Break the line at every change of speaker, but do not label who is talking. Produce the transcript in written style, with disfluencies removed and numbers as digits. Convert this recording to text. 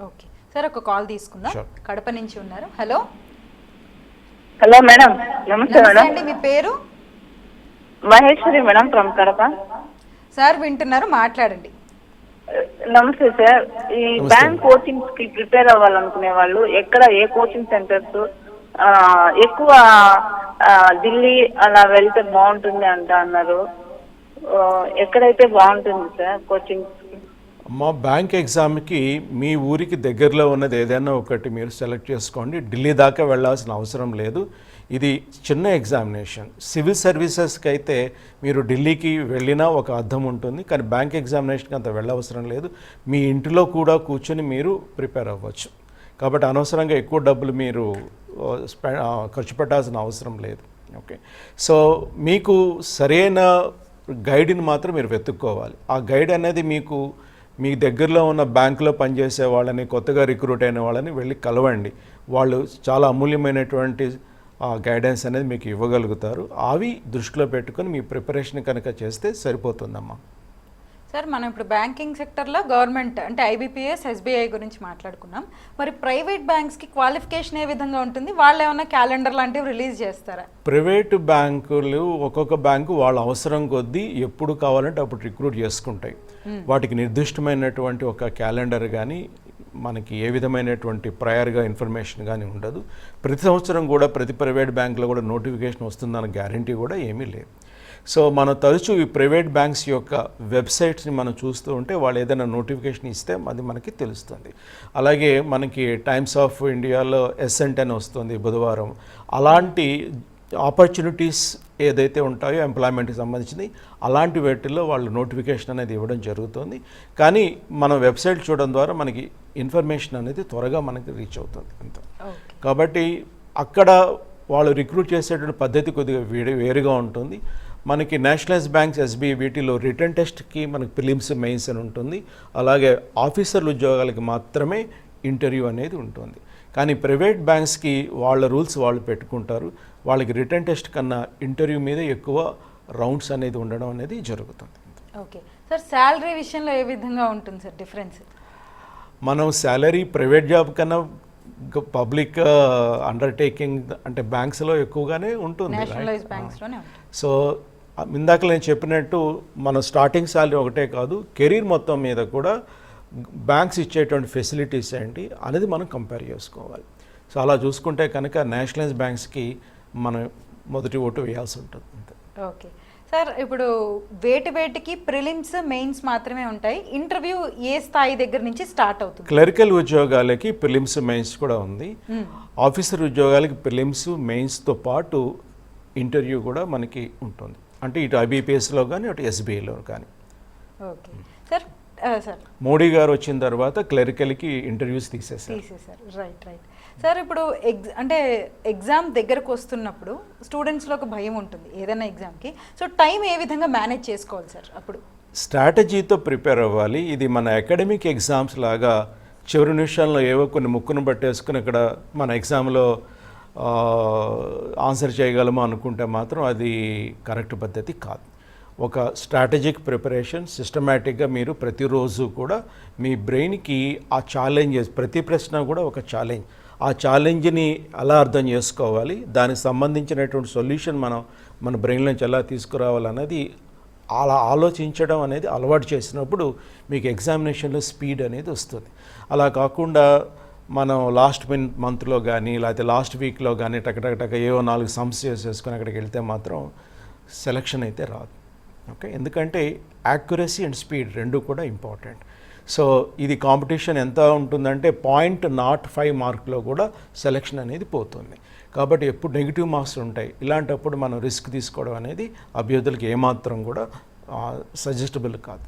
Okay sir, ఒక call తీసుకుందాం. కడప నుంచి ఉన్నారు. హలో
హలో మేడం, నమస్తే మేడం.
అండి, మీ పేరు?
Maheshwari madam from Kadapa.
Sir వింటున్నారు, మాట్లాడండి.
నమస్తే సార్. ఈ బ్యాంక్ కోచింగ్స్ కి ప్రిపేర్ అవ్వాలనుకునే వాళ్ళు ఎక్కడ, ఏ కోచింగ్ సెంటర్స్ ఎక్కువ ఢిల్లీ అలా వెళ్తే బాగుంటుంది అన్నారు. ఎక్కడైతే బాగుంటుంది సార్ కోచింగ్?
మా బ్యాంక్ ఎగ్జామ్కి మీ ఊరికి దగ్గరలో ఉన్నది ఏదైనా ఒకటి మీరు సెలెక్ట్ చేసుకోండి. ఢిల్లీ దాకా వెళ్ళాల్సిన అవసరం లేదు. ఇది చిన్న ఎగ్జామినేషన్. సివిల్ సర్వీసెస్కి అయితే మీరు ఢిల్లీకి వెళ్ళినా ఒక అర్థం ఉంటుంది, కానీ బ్యాంక్ ఎగ్జామినేషన్కి అంత వెళ్ళవసరం లేదు. మీ ఇంటిలో కూడా కూర్చొని మీరు ప్రిపేర్ అవ్వచ్చు. కాబట్టి అనవసరంగా ఎక్కువ డబ్బులు మీరు ఖర్చు పెట్టాల్సిన అవసరం లేదు. ఓకే, సో మీకు సరైన గైడ్ని మాత్రం మీరు వెతుక్కోవాలి. ఆ గైడ్ అనేది మీకు మీ దగ్గరలో ఉన్న బ్యాంకులో పనిచేసే వాళ్ళని, కొత్తగా రిక్రూట్ అయిన వాళ్ళని వెళ్ళి కలవండి. వాళ్ళు చాలా అమూల్యమైనటువంటి గైడెన్స్ అనేది మీకు ఇవ్వగలుగుతారు. అవి దృష్టిలో పెట్టుకొని మీ ప్రిపరేషన్ కనుక చేస్తే సరిపోతుందమ్మా.
సార్, మనం ఇప్పుడు బ్యాంకింగ్ సెక్టర్లో గవర్నమెంట్ అంటే ఐబీపీఎస్, ఎస్బీఐ గురించి మాట్లాడుకున్నాం. మరి ప్రైవేట్ బ్యాంక్స్కి క్వాలిఫికేషన్ ఏ విధంగా ఉంటుంది? వాళ్ళు ఏమైనా క్యాలెండర్ లాంటివి రిలీజ్ చేస్తారా?
ప్రైవేటు బ్యాంకులు ఒక్కొక్క బ్యాంకు వాళ్ళ అవసరం కొద్దీ ఎప్పుడు కావాలంటే అప్పుడు రిక్రూట్ చేసుకుంటాయి. వాటికి నిర్దిష్టమైనటువంటి ఒక క్యాలెండర్ కానీ, మనకి ఏ విధమైనటువంటి ప్రయర్గా ఇన్ఫర్మేషన్ కానీ ఉండదు. ప్రతి సంవత్సరం కూడా ప్రతి ప్రైవేట్ బ్యాంకులో కూడా నోటిఫికేషన్ వస్తుందన్న గ్యారంటీ కూడా ఏమీ లేదు. సో మనం తరచూ ఈ ప్రైవేట్ బ్యాంక్స్ యొక్క వెబ్సైట్స్ని మనం చూస్తూ ఉంటే వాళ్ళు ఏదైనా నోటిఫికేషన్ ఇస్తే అది మనకి తెలుస్తుంది. అలాగే మనకి టైమ్స్ ఆఫ్ ఇండియాలో ఎసెంట్ అని వస్తుంది బుధవారం. అలాంటి ఆపర్చునిటీస్ ఏదైతే ఉంటాయో ఎంప్లాయ్మెంట్కి సంబంధించింది, అలాంటి వేటిల్లో వాళ్ళు నోటిఫికేషన్ అనేది ఇవ్వడం జరుగుతుంది. కానీ మనం వెబ్సైట్ చూడడం ద్వారా మనకి ఇన్ఫర్మేషన్ అనేది త్వరగా మనకి రీచ్ అవుతుంది అంత. కాబట్టి అక్కడ వాళ్ళు రిక్రూట్ చేసేటువంటి పద్ధతి కొద్దిగా వేరుగా ఉంటుంది. మనకి నేషనలైజ్ బ్యాంక్స్, ఎస్బీఐ వీటిలో రిటర్న్ టెస్ట్కి మనకి ప్రిలిమ్స్, మెయిన్స్ అని ఉంటుంది. అలాగే ఆఫీసర్ల ఉద్యోగాలకి మాత్రమే ఇంటర్వ్యూ అనేది ఉంటుంది. కానీ ప్రైవేట్ బ్యాంక్స్కి వాళ్ళ రూల్స్ వాళ్ళు పెట్టుకుంటారు. వాళ్ళకి రిటర్న్ టెస్ట్ కన్నా ఇంటర్వ్యూ మీద ఎక్కువ రౌండ్స్ అనేది ఉండడం అనేది జరుగుతుంది.
ఓకే సార్, శాలరీ విషయంలో ఏ విధంగా ఉంటుంది సార్ డిఫరెన్స్?
మనం శాలరీ ప్రైవేట్ జాబ్ కన్నా పబ్లిక్ అండర్టేకింగ్ అంటే బ్యాంక్స్లో ఎక్కువగానే ఉంటుంది. సో ఇందాక నేను చెప్పినట్టు మన స్టార్టింగ్ శాలరీ ఒకటే కాదు, కెరీర్ మొత్తం మీద కూడా బ్యాంక్స్ ఇచ్చేటువంటి ఫెసిలిటీస్ ఏంటి అనేది మనం కంపేర్ చేసుకోవాలి. సో అలా చూసుకుంటే కనుక నేషనలైజ్ బ్యాంక్స్కి మనం మొదటి ఓటు వేయాల్సి ఉంటుంది.
ఓకే సార్, ఇప్పుడు వేటికి ప్రిలిమ్స్, మెయిన్స్ మాత్రమే ఉంటాయి. ఇంటర్వ్యూ ఏ స్థాయి దగ్గర నుంచి స్టార్ట్ అవుతుంది?
క్లరికల్ ఉద్యోగాలకి ప్రిలిమ్స్, మెయిన్స్ కూడా ఉంది. ఆఫీసర్ ఉద్యోగాలకి ప్రిలిమ్స్, మెయిన్స్తో పాటు ఇంటర్వ్యూ కూడా మనకి ఉంటుంది. అంటే ఇటు ఐబీపీఎస్లో కానీ అటు ఎస్బీఐలో కానీ.
Okay sir. సార్,
మోడీ గారు వచ్చిన తర్వాత క్లరికల్కి ఇంటర్వ్యూస్ తీసేశారు.
రైట్. సార్, ఇప్పుడు అంటే ఎగ్జామ్ దగ్గరకు వస్తున్నప్పుడు స్టూడెంట్స్లో ఒక భయం ఉంటుంది ఏదైనా ఎగ్జామ్కి. సో టైం ఏ విధంగా మేనేజ్ చేసుకోవాలి సార్? అప్పుడు
స్ట్రాటజీతో ప్రిపేర్ అవ్వాలి. ఇది మన అకాడమిక్ ఎగ్జామ్స్ లాగా చివరి నిమిషాల్లో ఏవో కొన్ని ముక్కును పట్టేసుకుని ఇక్కడ మన ఎగ్జామ్లో ఆన్సర్ చేయగలము అనుకుంటే మాత్రం అది కరెక్ట్ పద్ధతి కాదు. ఒక స్ట్రాటజిక్ ప్రిపరేషన్, సిస్టమేటిక్గా మీరు ప్రతిరోజు కూడా మీ బ్రెయిన్కి ఆ ఛాలెంజెస్, ప్రతి ప్రశ్న కూడా ఒక ఛాలెంజ్, ఆ ఛాలెంజ్ని ఎలా అర్థం చేసుకోవాలి, దానికి సంబంధించినటువంటి సొల్యూషన్ మన బ్రెయిన్లోంచి ఎలా తీసుకురావాలన్నది అలా ఆలోచించడం అనేది అలవాటు చేసినప్పుడు మీకు ఎగ్జామినేషన్లో స్పీడ్ అనేది వస్తుంది. అలా కాకుండా మనం లాస్ట్ మంత్లో కానీ లేకపోతే లాస్ట్ వీక్లో కానీ టక ఏవో 4 సమ్స్ చేసుకొని అక్కడికి వెళ్తే మాత్రం సెలక్షన్ అయితే రాదు. ఓకే, ఎందుకంటే యాక్యురసీ అండ్ స్పీడ్ రెండు కూడా ఇంపార్టెంట్. సో ఇది కాంపిటీషన్ ఎంత ఉంటుందంటే 0.05 మార్కులో కూడా సెలక్షన్ అనేది పోతుంది. కాబట్టి ఎప్పుడు నెగిటివ్ మార్క్స్ ఉంటాయి. ఇలాంటప్పుడు మనం రిస్క్ తీసుకోవడం అనేది అభ్యర్థులకు ఏమాత్రం కూడా సజెస్టబుల్ కాదు.